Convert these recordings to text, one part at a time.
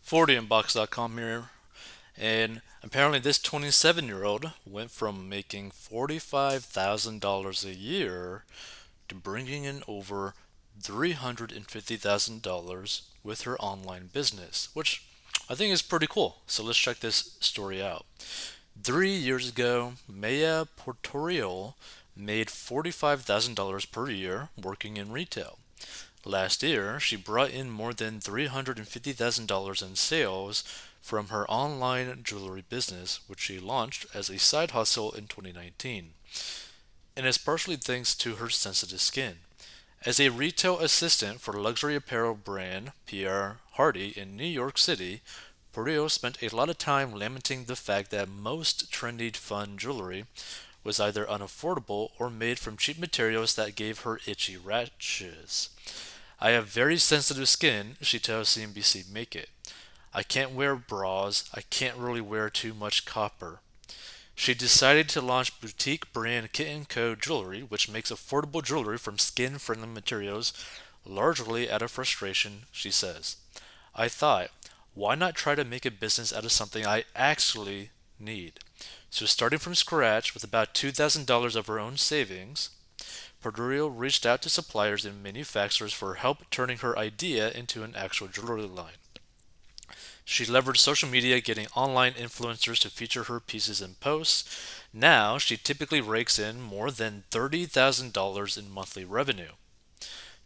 40inbox.com here. And apparently, this 27-year-old went from making $45,000 a year to bringing in over $350,000 with her online business, which I think is pretty cool. So let's check this story out. 3 years ago, Maya Portorio made $45,000 per year working in retail. Last year, she brought in more than $350,000 in sales from her online jewelry business, which she launched as a side hustle in 2019. And it's partially thanks to her sensitive skin. As a retail assistant for luxury apparel brand Pierre Hardy in New York City, Perio spent a lot of time lamenting the fact that most trendy fun jewelry was either unaffordable or made from cheap materials that gave her itchy rashes. I have very sensitive skin, she tells CNBC Make It. I can't wear bras, I can't really wear too much copper. She decided to launch boutique brand Kit & Co. Jewelry, which makes affordable jewelry from skin-friendly materials, largely out of frustration, she says. I thought, why not try to make a business out of something I actually need? So starting from scratch with about $2,000 of her own savings, Portorio reached out to suppliers and manufacturers for help turning her idea into an actual jewelry line. She leveraged social media, getting online influencers to feature her pieces and posts. Now, she typically rakes in more than $30,000 in monthly revenue,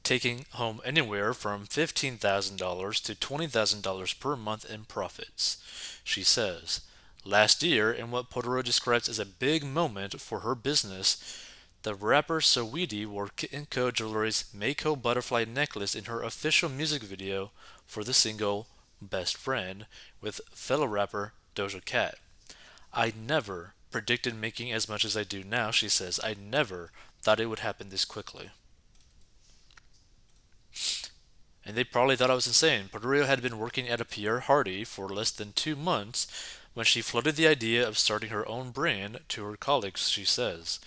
taking home anywhere from $15,000 to $20,000 per month in profits. She says, last year, in what Portorio describes as a big moment for her business, the rapper Saweetie wore Kit & Co. Jewelry's Mako butterfly necklace in her official music video for the single Best Friend with fellow rapper Doja Cat. I never predicted making as much as I do now, she says. I never thought it would happen this quickly. And they probably thought I was insane. Portorio had been working at a Pierre Hardy for less than 2 months when she floated the idea of starting her own brand to her colleagues, she says.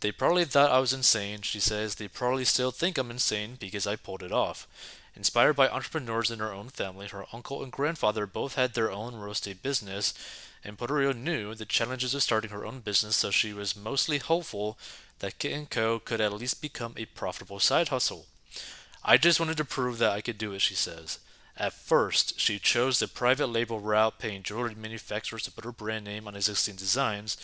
They probably thought I was insane, she says. They probably still think I'm insane because I pulled it off. Inspired by entrepreneurs in her own family, her uncle and grandfather both had their own real estate business, and Portorio knew the challenges of starting her own business, so she was mostly hopeful that Kit & Co. could at least become a profitable side hustle. I just wanted to prove that I could do it, she says. At first, she chose the private label route, paying jewelry manufacturers to put her brand name on existing designs,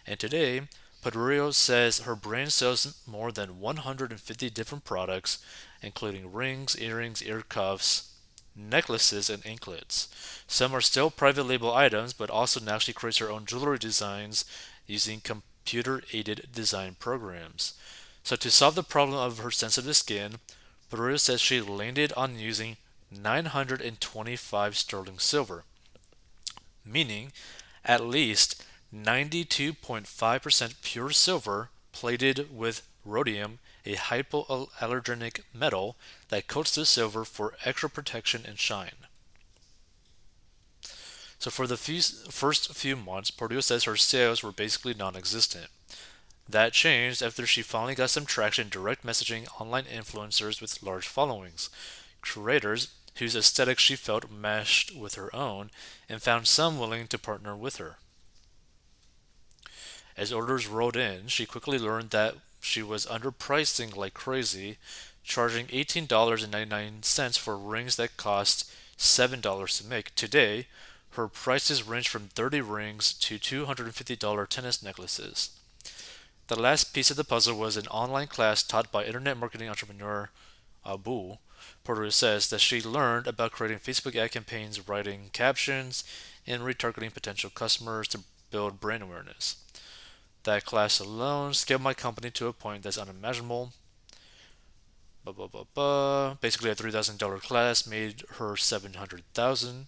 and today, Portorio says her brand sells more than 150 different products, including rings, earrings, ear cuffs, necklaces, and anklets. Some are still private label items, but also now she creates her own jewelry designs using computer aided design programs. So, to solve the problem of her sensitive skin, Portorio says she landed on using 925 sterling silver, meaning at least 92.5% pure silver plated with rhodium, a hypoallergenic metal that coats the silver for extra protection and shine. So for the first few months, Portillo says her sales were basically non-existent. That changed after she finally got some traction direct messaging online influencers with large followings, creators whose aesthetic she felt meshed with her own, and found some willing to partner with her. As orders rolled in, she quickly learned that she was underpricing like crazy, charging $18.99 for rings that cost $7 to make. Today, her prices range from 30 rings to $250 tennis necklaces. The last piece of the puzzle was an online class taught by internet marketing entrepreneur Abu. Porter says that she learned about creating Facebook ad campaigns, writing captions, and retargeting potential customers to build brand awareness. That class alone scaled my company to a point that's unimaginable. Blah, blah, blah, blah. Basically, a $3,000 class made her $700,000.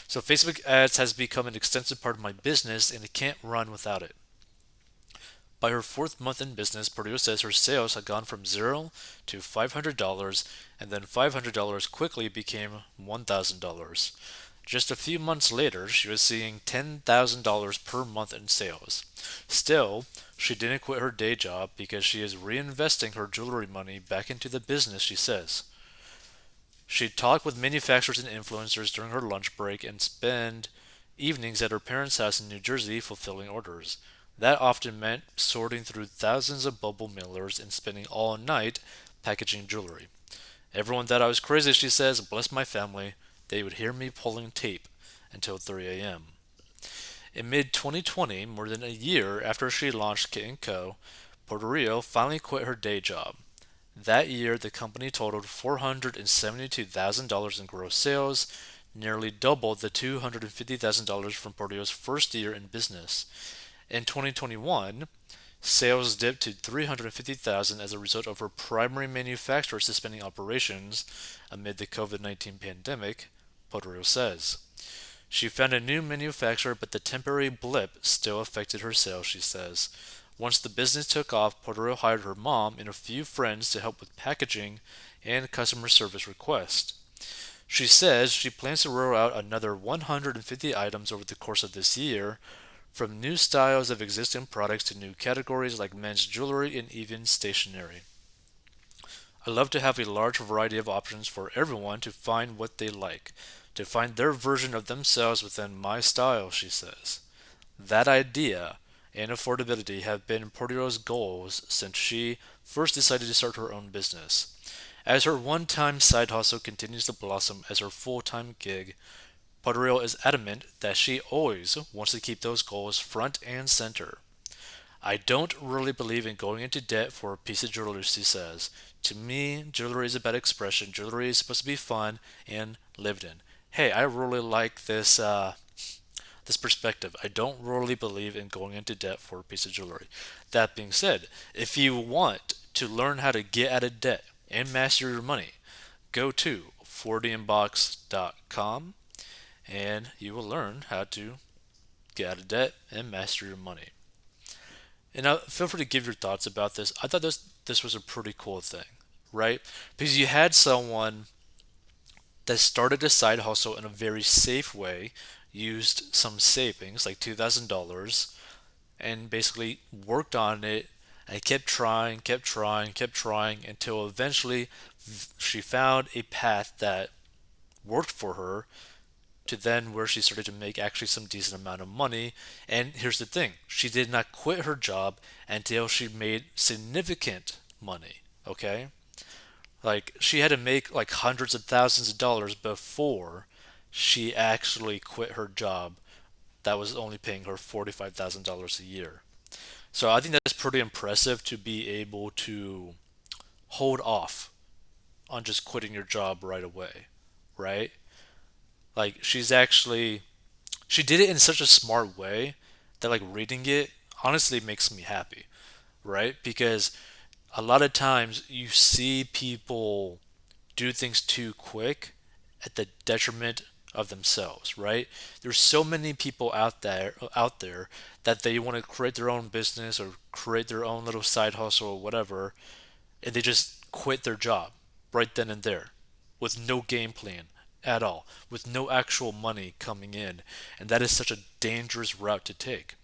So Facebook ads has become an extensive part of my business, and it can't run without it. By her fourth month in business, Purdue says her sales had gone from zero to $500, and then $500 quickly became $1,000. Just a few months later, she was seeing $10,000 per month in sales. Still, she didn't quit her day job because she is reinvesting her jewelry money back into the business, she says. She'd talk with manufacturers and influencers during her lunch break and spend evenings at her parents' house in New Jersey fulfilling orders. That often meant sorting through thousands of bubble mailers and spending all night packaging jewelry. Everyone thought I was crazy, she says. Bless my family. They would hear me pulling tape until 3 a.m. In mid 2020, more than a year after she launched Kit & Co., Portorio finally quit her day job. That year, the company totaled $472,000 in gross sales, nearly double the $250,000 from Portillo's first year in business. In 2021, sales dipped to $350,000 as a result of her primary manufacturer suspending operations amid the COVID-19 pandemic, Portillo says. She found a new manufacturer, but the temporary blip still affected her sales, she says. Once the business took off, Portillo hired her mom and a few friends to help with packaging and customer service requests. She says she plans to roll out another 150 items over the course of this year, from new styles of existing products to new categories like men's jewelry and even stationery. I love to have a large variety of options for everyone to find what they like, to find their version of themselves within my style, she says. That idea and affordability have been Portillo's goals since she first decided to start her own business. As her one time side hustle continues to blossom as her full time gig, Portillo is adamant that she always wants to keep those goals front and center. I don't really believe in going into debt for a piece of jewelry, she says. To me, jewelry is about expression. Jewelry is supposed to be fun and lived in. Hey, I really like this perspective. I don't really believe in going into debt for a piece of jewelry. That being said, if you want to learn how to get out of debt and master your money, go to 40inbox.com and you will learn how to get out of debt and master your money. And now, feel free to give your thoughts about this. I thought this was a pretty cool thing, right? Because you had someone that started a side hustle in a very safe way, used some savings, like $2,000, and basically worked on it and kept trying, kept trying, kept trying until eventually she found a path that worked for her to then where she started to make actually some decent amount of money. And here's the thing, she did not quit her job until she made significant money. Okay? Like she had to make like hundreds of thousands of dollars before she actually quit her job that was only paying her $45,000 a year. So I think that's pretty impressive to be able to hold off on just quitting your job right away, right? Like she did it in such a smart way that like reading it honestly makes me happy, right? Because a lot of times you see people do things too quick at the detriment of themselves, right? There's so many people out there that they want to create their own business or create their own little side hustle or whatever, and they just quit their job right then and there with no game plan at all, with no actual money coming in, and that is such a dangerous route to take.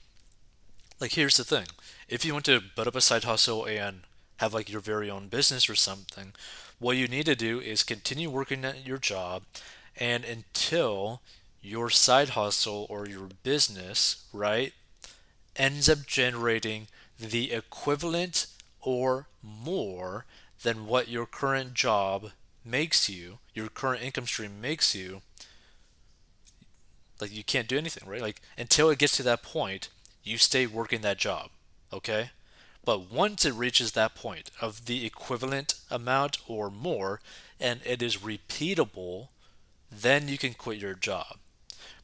Like here's the thing, if you want to build up a side hustle and have like your very own business or something, what you need to do is continue working at your job and until your side hustle or your business, right, ends up generating the equivalent or more than what your current job makes you, your current income stream makes you. Like you can't do anything, right? Like until it gets to that point, you stay working that job, okay? But once it reaches that point of the equivalent amount or more, and it is repeatable, then you can quit your job.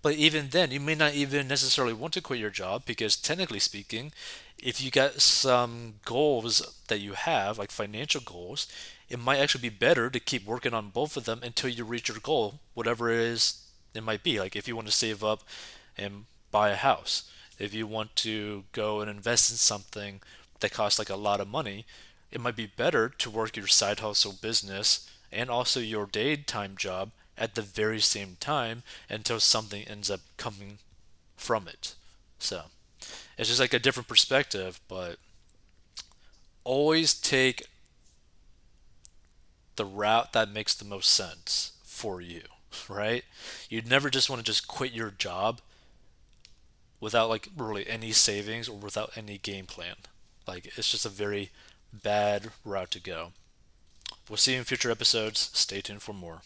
But even then, you may not even necessarily want to quit your job because, technically speaking, if you got some goals that you have, like financial goals, it might actually be better to keep working on both of them until you reach your goal, whatever it is it might be. Like if you want to save up and buy a house, if you want to go and invest in something that costs like a lot of money, it might be better to work your side hustle business and also your daytime job at the very same time until something ends up coming from it. So it's just like a different perspective, but always take the route that makes the most sense for you, right? You'd never just want to just quit your job without like really any savings or without any game plan. Like it's just a very bad route to go. We'll see you in future episodes. Stay tuned for more.